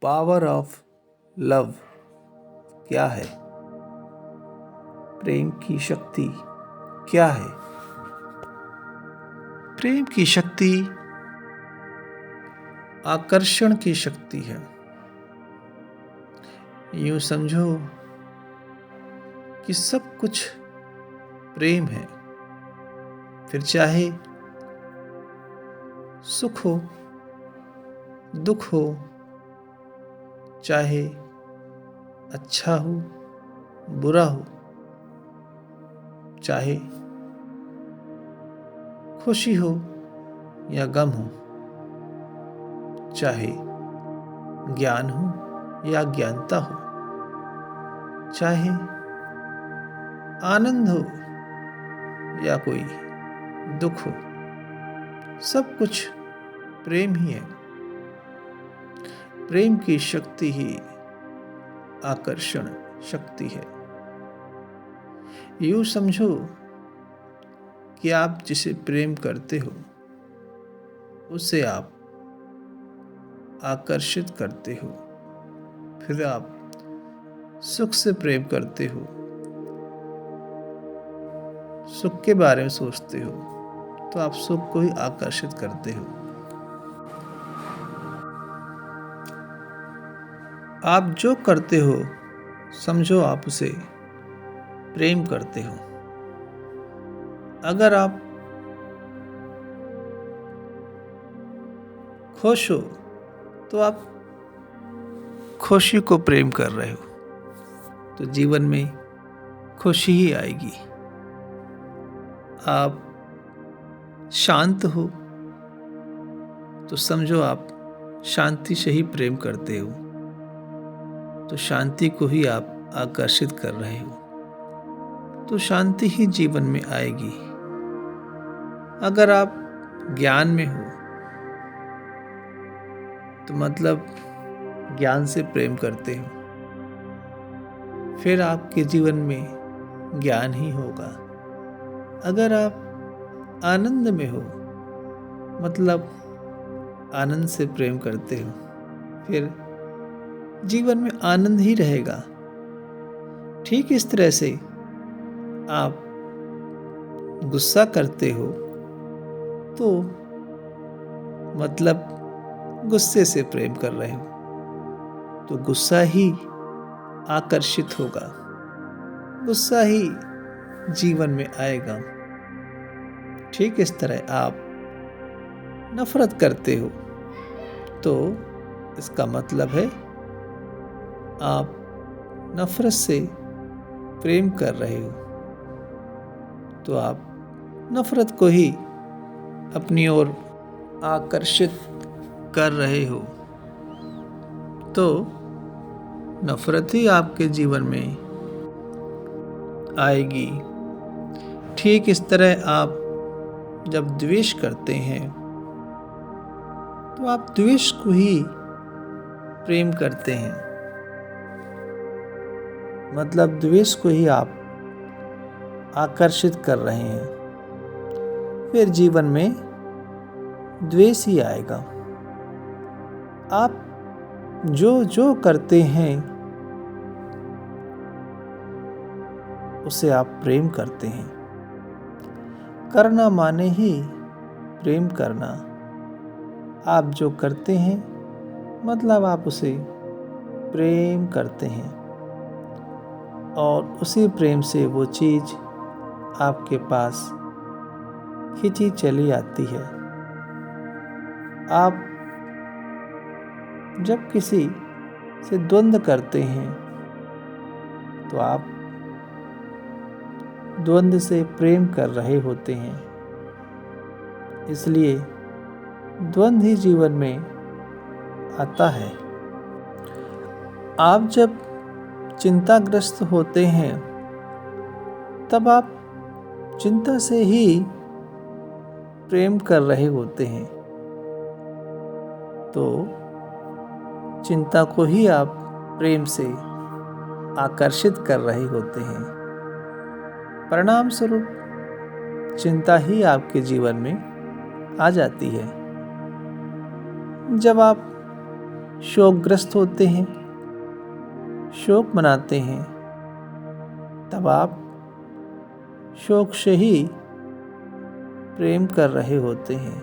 Power of love क्या है? प्रेम की शक्ति क्या है? प्रेम की शक्ति आकर्षण की शक्ति है। यूं समझो कि सब कुछ प्रेम है, फिर चाहे सुख हो, दुख हो, चाहे अच्छा हो, बुरा हो, चाहे खुशी हो या गम हो, चाहे ज्ञान हो या अज्ञानता हो, चाहे आनंद हो या कोई दुख हो, सब कुछ प्रेम ही है। प्रेम की शक्ति ही आकर्षण शक्ति है। यूं समझो कि आप जिसे प्रेम करते हो उसे आप आकर्षित करते हो, फिर आप सुख से प्रेम करते हो, सुख के बारे में सोचते हो तो आप सुख को ही आकर्षित करते हो। आप जो करते हो समझो आप उसे प्रेम करते हो। अगर आप खुश हो तो आप खुशी को प्रेम कर रहे हो, तो जीवन में खुशी ही आएगी। आप शांत हो तो समझो आप शांति से ही प्रेम करते हो, तो शांति को ही आप आकर्षित कर रहे हो, तो शांति ही जीवन में आएगी। अगर आप ज्ञान में हो तो मतलब ज्ञान से प्रेम करते हो, फिर आपके जीवन में ज्ञान ही होगा। अगर आप आनंद में हो मतलब आनंद से प्रेम करते हो, फिर जीवन में आनंद ही रहेगा। ठीक इस तरह से आप गुस्सा करते हो तो मतलब गुस्से से प्रेम कर रहे हो, तो गुस्सा ही आकर्षित होगा, गुस्सा ही जीवन में आएगा। ठीक इस तरह आप नफरत करते हो तो इसका मतलब है आप नफरत से प्रेम कर रहे हो, तो आप नफरत को ही अपनी ओर आकर्षित कर रहे हो, तो नफरत ही आपके जीवन में आएगी। ठीक इस तरह आप जब द्वेष करते हैं तो आप द्वेष को ही प्रेम करते हैं, मतलब द्वेष को ही आप आकर्षित कर रहे हैं, फिर जीवन में द्वेष ही आएगा। आप जो जो करते हैं उसे आप प्रेम करते हैं। करना माने ही प्रेम करना। आप जो करते हैं मतलब आप उसे प्रेम करते हैं, और उसी प्रेम से वो चीज़ आपके पास खिंची चली आती है। आप जब किसी से द्वंद्व करते हैं तो आप द्वंद्व से प्रेम कर रहे होते हैं, इसलिए द्वंद्व ही जीवन में आता है। आप जब चिंताग्रस्त होते हैं तब आप चिंता से ही प्रेम कर रहे होते हैं, तो चिंता को ही आप प्रेम से आकर्षित कर रहे होते हैं। परिणाम स्वरूप चिंता ही आपके जीवन में आ जाती है। जब आप शोकग्रस्त होते हैं, शोक मनाते हैं, तब आप शोक से ही प्रेम कर रहे होते हैं।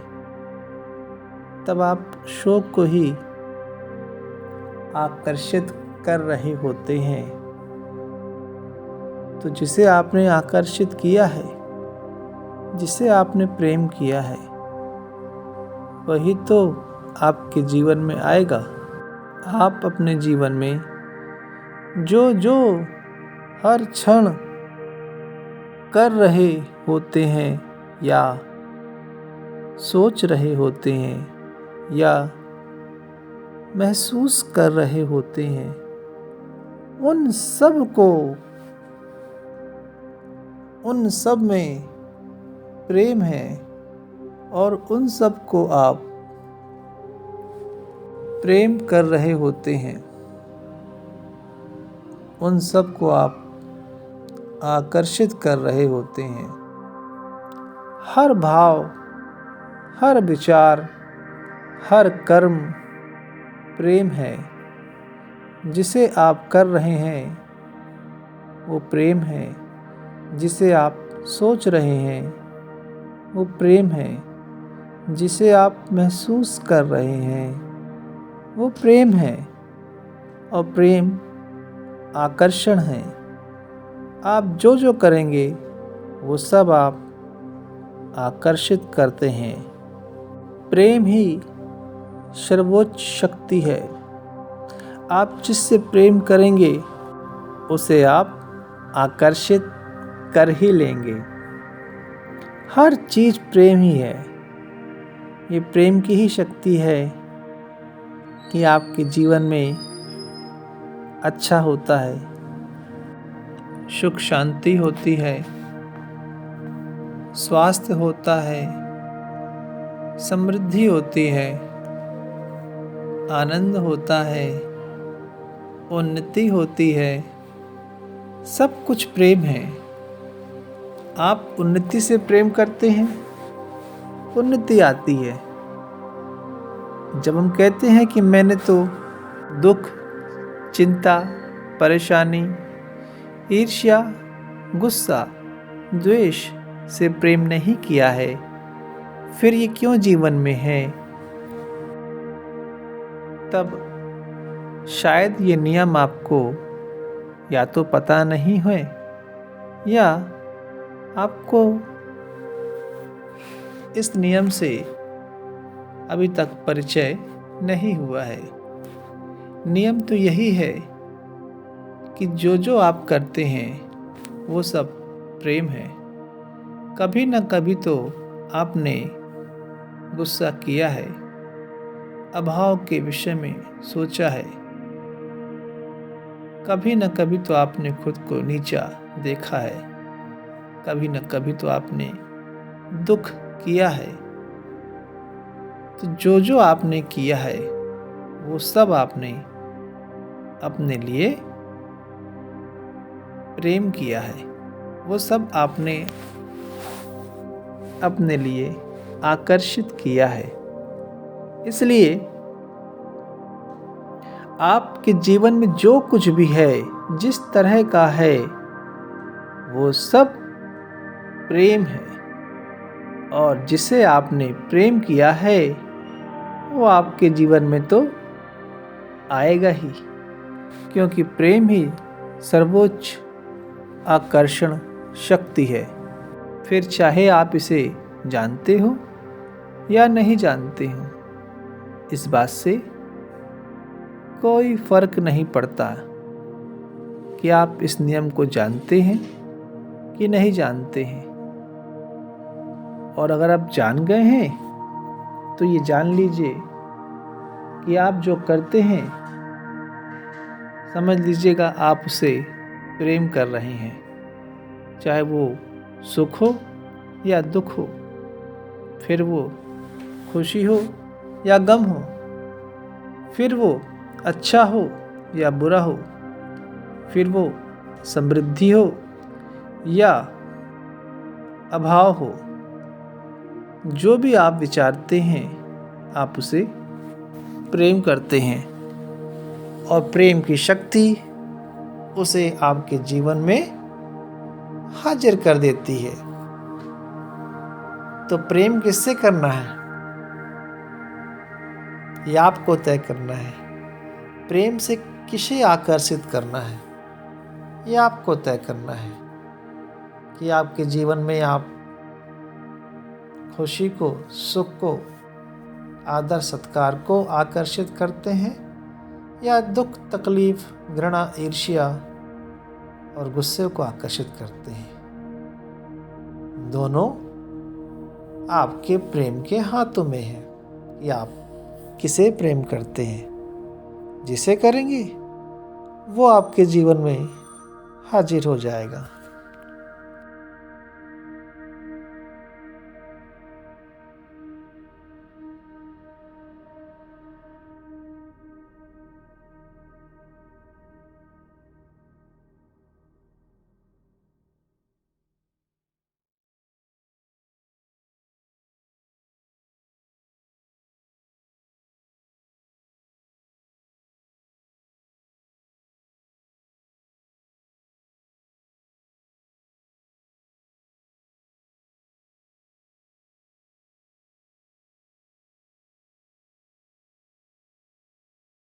तब आप शोक को ही आकर्षित कर रहे होते हैं। तो जिसे आपने आकर्षित किया है, जिसे आपने प्रेम किया है, वही तो आपके जीवन में आएगा। आप अपने जीवन में जो जो हर क्षण कर रहे होते हैं या सोच रहे होते हैं या महसूस कर रहे होते हैं, उन सब में प्रेम है और उन सब को आप प्रेम कर रहे होते हैं। उन सब को आप आकर्षित कर रहे होते हैं। हर भाव, हर विचार, हर कर्म प्रेम है। जिसे आप कर रहे हैं वो प्रेम है। जिसे आप सोच रहे हैं वो प्रेम है। जिसे आप महसूस कर रहे हैं वो प्रेम है। और प्रेम आकर्षण है। आप जो जो करेंगे वो सब आप आकर्षित करते हैं। प्रेम ही सर्वोच्च शक्ति है। आप जिससे प्रेम करेंगे उसे आप आकर्षित कर ही लेंगे। हर चीज़ प्रेम ही है। ये प्रेम की ही शक्ति है कि आपके जीवन में अच्छा होता है, सुख शांति होती है, स्वास्थ्य होता है, समृद्धि होती है, आनंद होता है, उन्नति होती है। सब कुछ प्रेम है। आप उन्नति से प्रेम करते हैं, उन्नति आती है। जब हम कहते हैं कि मैंने तो दुख, चिंता, परेशानी, ईर्ष्या, गुस्सा, द्वेष से प्रेम नहीं किया है, फिर ये क्यों जीवन में है? तब शायद ये नियम आपको या तो पता नहीं है या आपको इस नियम से अभी तक परिचय नहीं हुआ है। नियम तो यही है कि जो जो आप करते हैं वो सब प्रेम है। कभी न कभी तो आपने गुस्सा किया है, अभाव के विषय में सोचा है। कभी न कभी तो आपने खुद को नीचा देखा है। कभी न कभी तो आपने दुख किया है। तो जो जो आपने किया है वो सब आपने अपने लिए प्रेम किया है। वो सब आपने अपने लिए आकर्षित किया है। इसलिए आपके जीवन में जो कुछ भी है, जिस तरह का है, वो सब प्रेम है। और जिसे आपने प्रेम किया है वो आपके जीवन में तो आएगा ही, क्योंकि प्रेम ही सर्वोच्च आकर्षण शक्ति है। फिर चाहे आप इसे जानते हो या नहीं जानते हो, इस बात से कोई फर्क नहीं पड़ता कि आप इस नियम को जानते हैं कि नहीं जानते हैं। और अगर आप जान गए हैं तो ये जान लीजिए कि आप जो करते हैं, समझ लीजिएगा आप उसे प्रेम कर रहे हैं। चाहे वो सुख हो या दुख हो, फिर वो खुशी हो या गम हो, फिर वो अच्छा हो या बुरा हो, फिर वो समृद्धि हो या अभाव हो, जो भी आप विचारते हैं आप उसे प्रेम करते हैं। और प्रेम की शक्ति उसे आपके जीवन में हाजिर कर देती है। तो प्रेम किससे करना है, ये आपको तय करना है। प्रेम से किसे आकर्षित करना है, ये आपको तय करना है कि आपके जीवन में आप खुशी को, सुख को, आदर सत्कार को आकर्षित करते हैं या दुख, तकलीफ, घृणा, ईर्ष्या और गुस्से को आकर्षित करते हैं। दोनों आपके प्रेम के हाथों में है कि आप किसे प्रेम करते हैं। जिसे करेंगे वो आपके जीवन में हाजिर हो जाएगा।